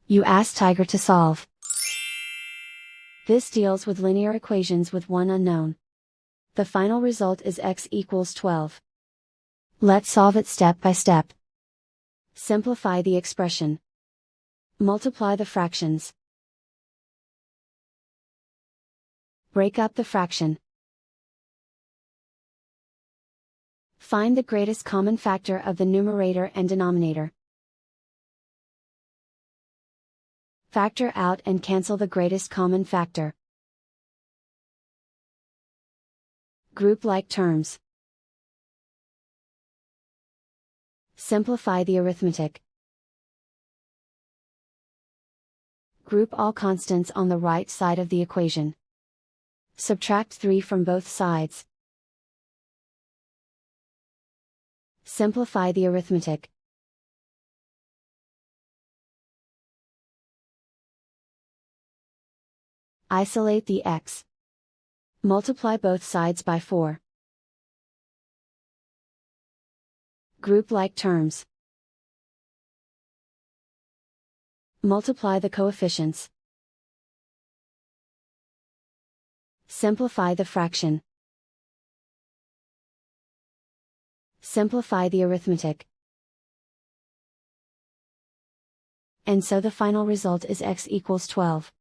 You ask Tiger to solve. This deals with linear equations with one unknown. The final result is x equals 12. Let's solve it step by step. Simplify the expression. Multiply the fractions. Break up the fraction. Find the greatest common factor of the numerator and denominator. Factor out and cancel the greatest common factor. Group like terms. Simplify the arithmetic. Group all constants on the right side of the equation. Subtract 3 from both sides. Simplify the arithmetic. Isolate the x. Multiply both sides by 4. Group like terms. Multiply the coefficients. Simplify the fraction. Simplify the arithmetic. And so the final result is x equals 12.